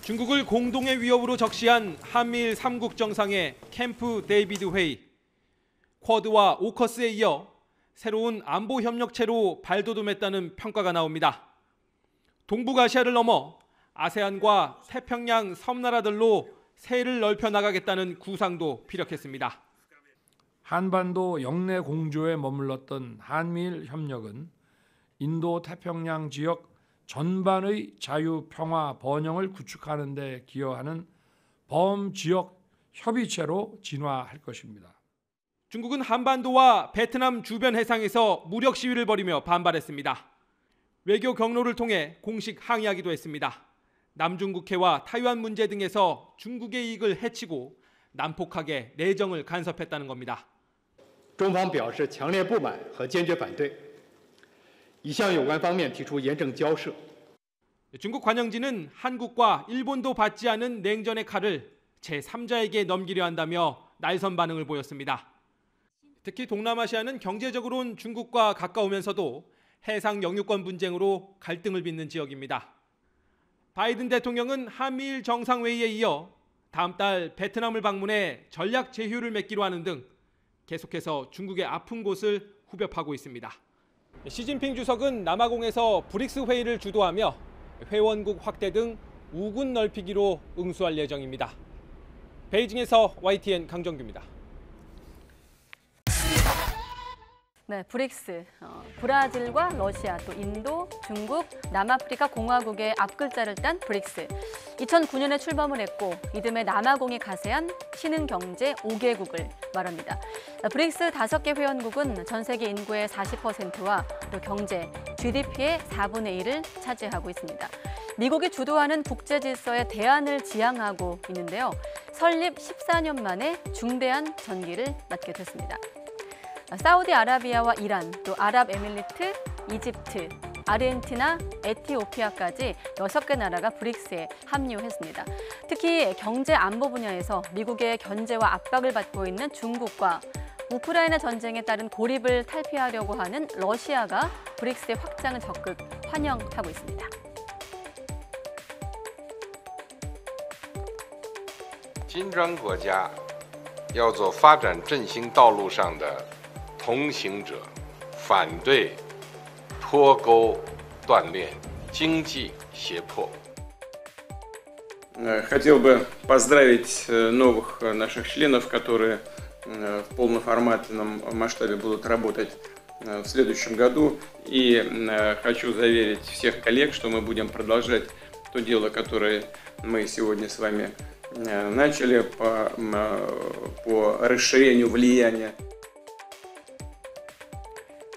중국을 공동의 위협으로 적시한 한미일 3국 정상의 캠프 데이비드 회의. 쿼드와 오커스에 이어 새로운 안보 협력체로 발돋움했다는 평가가 나옵니다. 동북아시아를 넘어 아세안과 태평양 섬나라들로 세를 넓혀 나가겠다는 구상도 피력했습니다. 한반도 영내 공조에 머물렀던 한미일 협력은 인도 태평양 지역 전반의 자유, 평화, 번영을 구축하는 데 기여하는 범지역 협의체로 진화할 것입니다. 중국은 한반도와 베트남 주변 해상에서 무력 시위를 벌이며 반발했습니다. 외교 경로를 통해 공식 항의하기도 했습니다. 남중국해와 타이완 문제 등에서 중국의 이익을 해치고 난폭하게 내정을 간섭했다는 겁니다. 中方表示强烈不满和坚决反对，已向有关方面提出严正交涉。 중국 관영지는 한국과 일본도 받지 않은 냉전의 칼을 제3자에게 넘기려 한다며 날선 반응을 보였습니다. 특히 동남아시아는 경제적으로는 중국과 가까우면서도 해상 영유권 분쟁으로 갈등을 빚는 지역입니다. 바이든 대통령은 한미일 정상회의에 이어 다음 달 베트남을 방문해 전략 제휴를 맺기로 하는 등 계속해서 중국의 아픈 곳을 후벼파고 있습니다. 시진핑 주석은 남아공에서 브릭스 회의를 주도하며 회원국 확대 등 우군 넓히기로 응수할 예정입니다. 베이징에서 YTN 강정규입니다. 네, 브릭스, 브라질과 러시아, 또 인도, 중국, 남아프리카 공화국의 앞글자를 딴 브릭스. 2009년에 출범을 했고 이듬해 남아공이 가세한 신흥경제 5개국을 말합니다. 브릭스 5개 회원국은 전 세계 인구의 40%와 또 경제, GDP의 4분의 1을 차지하고 있습니다. 미국이 주도하는 국제질서에 대안을 지향하고 있는데요. 설립 14년 만에 중대한 전기를 맞게 됐습니다. 사우디아라비아와 이란, 또 아랍에미리트, 이집트, 아르헨티나, 에티오피아까지 6개 나라가 브릭스에 합류했습니다. 특히 경제 안보 분야에서 미국의 견제와 압박을 받고 있는 중국과 우크라이나 전쟁에 따른 고립을 탈피하려고 하는 러시아가 브릭스의 확장을 적극 환영하고 있습니다. 金砖国家要走发展振兴道路上的同行者，反对脱钩断链、经济胁迫。 Хотел бы поздравить новых наших членов, которые в полноформатном масштабе будут работать в следующем году. И хочу заверить всех коллег, что мы будем продолжать то дело, которое мы сегодня с вами начали по расширению влияния.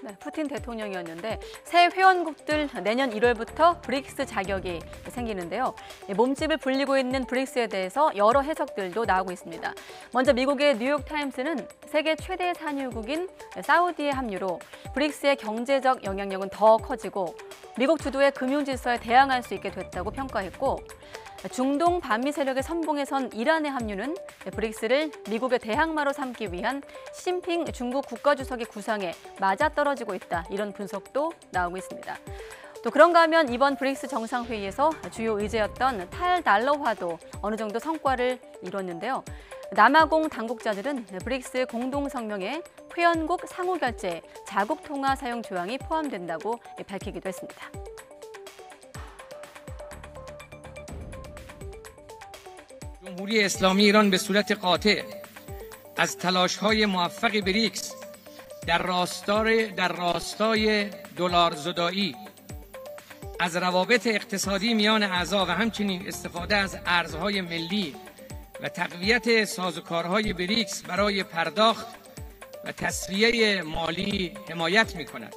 네, 푸틴 대통령이었는데 새 회원국들 내년 1월부터 브릭스 자격이 생기는데요. 몸집을 불리고 있는 브릭스에 대해서 여러 해석들도 나오고 있습니다. 먼저 미국의 뉴욕타임스는 세계 최대 산유국인 사우디의 합류로 브릭스의 경제적 영향력은 더 커지고 미국 주도의 금융질서에 대항할 수 있게 됐다고 평가했고, 중동 반미 세력의 선봉에 선 이란의 합류는 브릭스를 미국의 대항마로 삼기 위한 시진핑 중국 국가주석의 구상에 맞아떨어지고 있다, 이런 분석도 나오고 있습니다. 또 그런가 하면 이번 브릭스 정상회의에서 주요 의제였던 탈달러화도 어느 정도 성과를 이뤘는데요. 남아공 당국자들은 브릭스 공동성명에 회원국 상호결제, 자국통화 사용 조항이 포함된다고 밝히기도 했습니다. جمهوری اسلامی ایران به صورت قاطع از تلاش‌های موفق بریکس در راستای دلارزدایی از روابط اقتصادی میان اعضا و همچنین استفاده از ارزهای ملی و تقویت سازوکارهای بریکس برای پرداخت و تسویه مالی حمایت می‌کند.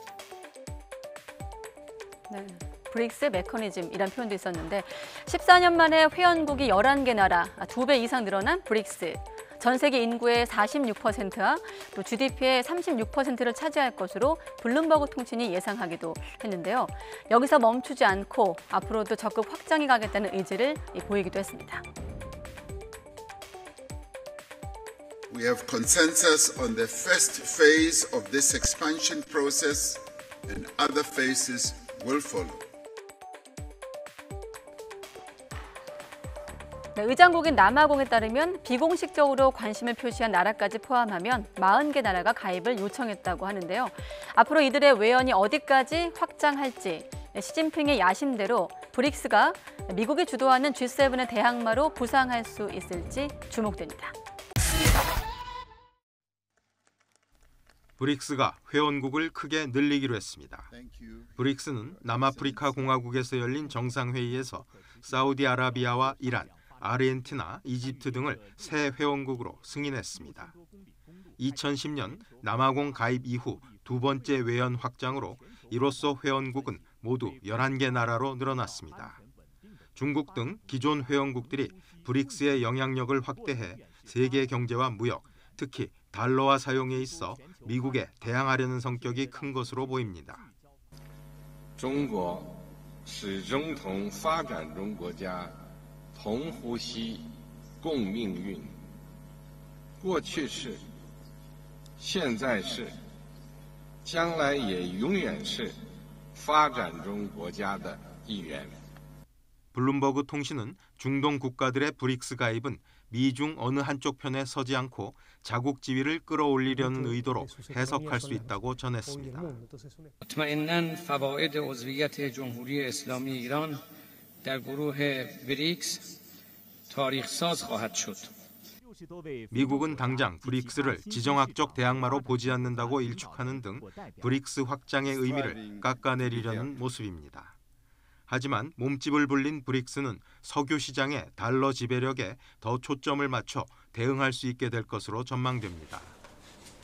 브릭스 메커니즘이란 표현도 있었는데 14년 만에 회원국이 11개 나라, 2배 이상 늘어난 브릭스. 전 세계 인구의 46%와 또 GDP의 36%를 차지할 것으로 블룸버그 통신이 예상하기도 했는데요. 여기서 멈추지 않고 앞으로도 적극 확장해 가겠다는 의지를 보이기도 했습니다. We have consensus on the first phase of this expansion process, and other phases will follow. 네, 의장국인 남아공에 따르면 비공식적으로 관심을 표시한 나라까지 포함하면 40개 나라가 가입을 요청했다고 하는데요. 앞으로 이들의 외연이 어디까지 확장할지 시진핑의 야심대로 브릭스가 미국이 주도하는 G7의 대항마로 부상할 수 있을지 주목됩니다. 브릭스가 회원국을 크게 늘리기로 했습니다. 브릭스는 남아프리카 공화국에서 열린 정상회의에서 사우디아라비아와 이란, 아르헨티나, 이집트 등을 새 회원국으로 승인했습니다. 2010년 남아공 가입 이후 두 번째 외연 확장으로 이로써 회원국은 모두 11개 나라로 늘어났습니다. 중국 등 기존 회원국들이 브릭스의 영향력을 확대해 세계 경제와 무역, 특히 달러화 사용에 있어 미국에 대항하려는 성격이 큰 것으로 보입니다. 中国始终同发展中国家同呼吸、共命运。过去是，现在是，将来也永远是发展中国家的一员。 블룸버그 통신은 중동 국가들의 브릭스 가입은 미중 어느 한쪽 편에 서지 않고 자국 지위를 끌어올리려는 의도로 해석할 수 있다고 전했습니다. مطمئناً فواید عضویت جمهوری اسلامی ایران در گروه بریکس تاریخ‌ساز خواهد شد. 미국은 당장 브릭스를 지정학적 대항마로 보지 않는다고 일축하는 등 브릭스 확장의 의미를 깎아내리려는 모습입니다. 하지만 몸집을 불린 브릭스는 석유 시장의 달러 지배력에 더 초점을 맞춰 대응할 수 있게 될 것으로 전망됩니다.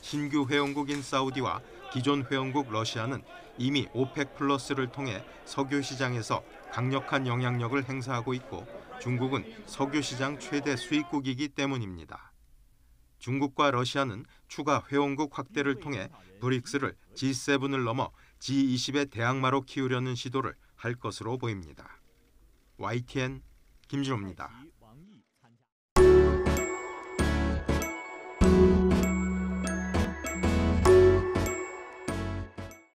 신규 회원국인 사우디와 기존 회원국 러시아는 이미 오펙 플러스를 통해 석유 시장에서 강력한 영향력을 행사하고 있고 중국은 석유 시장 최대 수입국이기 때문입니다. 중국과 러시아는 추가 회원국 확대를 통해 브릭스를 G7을 넘어 G20의 대항마로 키우려는 시도를 할 것으로 보입니다. YTN 김진호입니다.